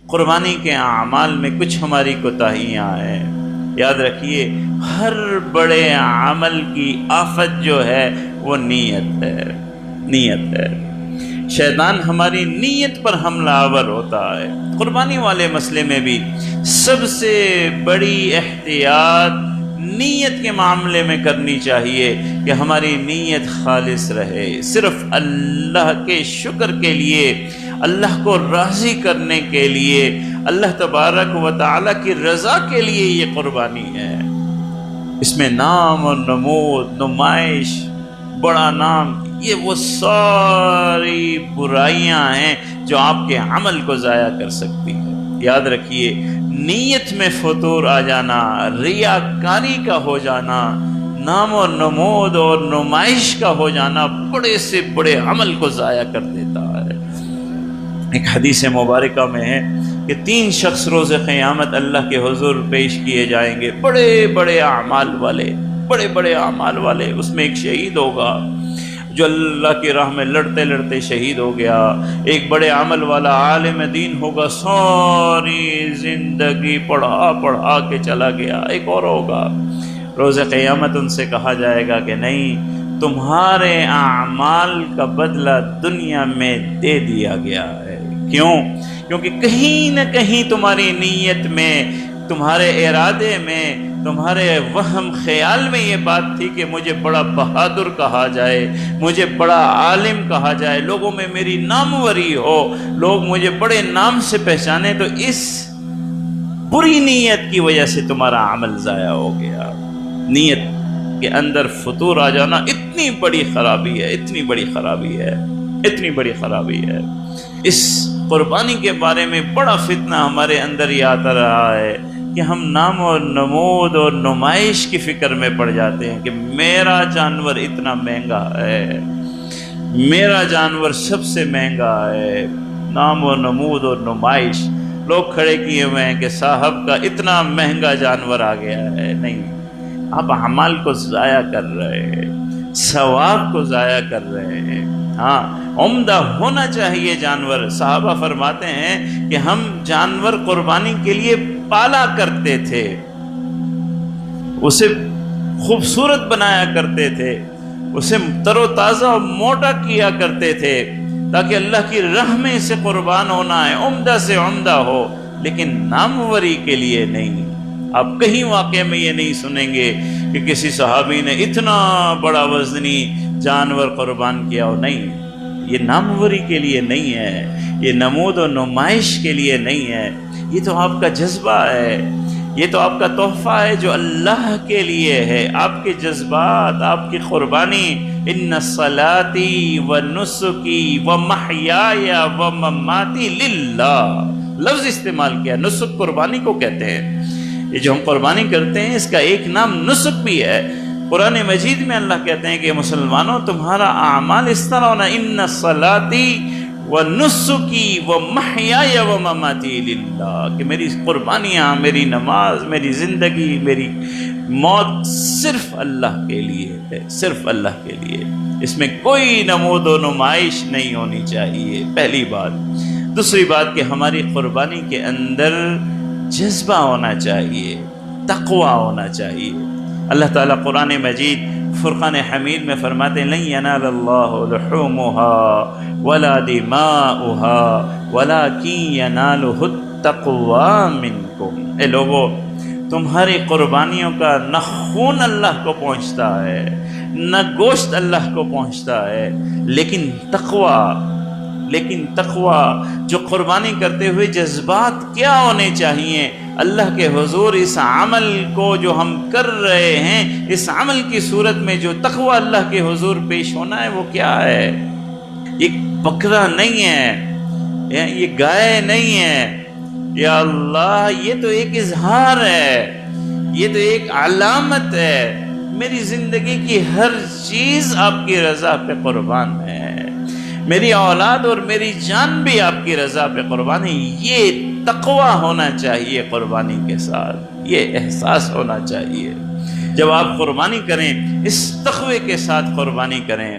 قربانی کے اعمال میں کچھ ہماری کوتاہیاں ہیں، یاد رکھیے ہر بڑے عمل کی آفت جو ہے وہ نیت ہے، نیت ہے۔ شیطان ہماری نیت پر حملہ آور ہوتا ہے۔ قربانی والے مسئلے میں بھی سب سے بڑی احتیاط نیت کے معاملے میں کرنی چاہیے کہ ہماری نیت خالص رہے، صرف اللہ کے شکر کے لیے، اللہ کو راضی کرنے کے لیے، اللہ تبارک و تعالیٰ کی رضا کے لیے یہ قربانی ہے۔ اس میں نام اور نمود، نمائش، بڑا نام، یہ وہ ساری برائیاں ہیں جو آپ کے عمل کو ضائع کر سکتی ہیں۔ یاد رکھیے نیت میں فطور آ جانا، ریاکاری کا ہو جانا، نام و نمود اور نمائش کا ہو جانا بڑے سے بڑے عمل کو ضائع کر دیتا ہے۔ ایک حدیث مبارکہ میں ہے کہ 3 شخص روز قیامت اللہ کے حضور پیش کیے جائیں گے، بڑے بڑے اعمال والے، بڑے بڑے اعمال والے۔ اس میں ایک شہید ہوگا جو اللہ کی راہ میں لڑتے لڑتے شہید ہو گیا، ایک بڑے عمل والا عالم دین ہوگا، ساری زندگی پڑھا پڑھا کے چلا گیا، ایک اور ہوگا۔ روز قیامت ان سے کہا جائے گا کہ نہیں، تمہارے اعمال کا بدلہ دنیا میں دے دیا گیا ہے۔ کیوں؟ کیونکہ کہیں نہ کہیں تمہاری نیت میں، تمہارے ارادے میں، تمہارے وہم خیال میں یہ بات تھی کہ مجھے بڑا بہادر کہا جائے، مجھے بڑا عالم کہا جائے، لوگوں میں میری ناموری ہو، لوگ مجھے بڑے نام سے پہچانے، تو اس بری نیت کی وجہ سے تمہارا عمل ضائع ہو گیا۔ نیت کے اندر فطور آ جانا اتنی بڑی خرابی ہے، اتنی بڑی خرابی ہے، اتنی بڑی خرابی ہے۔ اس قربانی کے بارے میں بڑا فتنہ ہمارے اندر یہ آتا رہا ہے کہ ہم نام و نمود اور نمائش کی فکر میں پڑ جاتے ہیں کہ میرا جانور اتنا مہنگا ہے، میرا جانور سب سے مہنگا ہے۔ نام و نمود اور نمائش، لوگ کھڑے کیے ہوئے ہیں کہ صاحب کا اتنا مہنگا جانور آ گیا ہے۔ نہیں، آپ اعمال کو ضائع کر رہے ہیں، ثواب کو ضائع کر رہے ہیں۔ ہاں، عمدہ ہونا چاہیے جانور۔ صحابہ فرماتے ہیں کہ ہم جانور قربانی کے لیے پالا کرتے تھے، اسے خوبصورت بنایا کرتے تھے، اسے تر و تازہ اور موٹا کیا کرتے تھے تاکہ اللہ کی راہ میں اسے قربان ہونا ہے، عمدہ سے عمدہ ہو، لیکن ناموری کے لیے نہیں۔ آپ کہیں واقعے میں یہ نہیں سنیں گے کہ کسی صحابی نے اتنا بڑا وزنی جانور قربان کیا ہو، نہیں، یہ ناموری کے لیے نہیں ہے، یہ نمود و نمائش کے لیے نہیں ہے، یہ تو آپ کا جذبہ ہے، یہ تو آپ کا تحفہ ہے جو اللہ کے لیے ہے۔ آپ کے جذبات، آپ کی قربانی، ان صلاتی و نسکی و محیای و مماتی للہ، لفظ استعمال کیا۔ نسک قربانی کو کہتے ہیں، یہ جو ہم قربانی کرتے ہیں اس کا ایک نام نسک بھی ہے۔ قرآن مجید میں اللہ کہتے ہیں کہ مسلمانوں تمہارا اعمال اس طرح ہونا، ان صلاتی و نسکی و محیای و مماتی للہ، کہ میری قربانیاں، میری نماز، میری زندگی، میری موت صرف اللہ کے لیے ہے، صرف اللہ کے لیے۔ اس میں کوئی نمود و نمائش نہیں ہونی چاہیے، پہلی بات۔ دوسری بات کہ ہماری قربانی کے اندر جذبہ ہونا چاہیے، تقوی ہونا چاہیے۔ اللہ تعالیٰ قرآن مجید فرقان حمید میں فرماتے ہیں لن ینال اللہ لحومها ولا دماؤها ولکن ینالہ التقوی منکم۔ اے لوگو، تمہاری قربانیوں کا نہ خون اللہ کو پہنچتا ہے، نہ گوشت اللہ کو پہنچتا ہے، لیکن تقوی جو قربانی کرتے ہوئے جذبات کیا ہونے چاہیے اللہ کے حضور۔ اس عمل کو جو ہم کر رہے ہیں، اس عمل کی صورت میں جو تقوی اللہ کے حضور پیش ہونا ہے وہ کیا ہے؟ یہ بکرا نہیں ہے، یہ گائے نہیں ہے، یا اللہ یہ تو ایک اظہار ہے، یہ تو ایک علامت ہے، میری زندگی کی ہر چیز آپ کی رضا پہ قربان ہے، میری اولاد اور میری جان بھی آپ کی رضا پہ قربان ہے۔ یہ تقوی ہونا چاہیے قربانی کے ساتھ، یہ احساس ہونا چاہیے۔ جب آپ قربانی کریں اس تقوی کے ساتھ قربانی کریں۔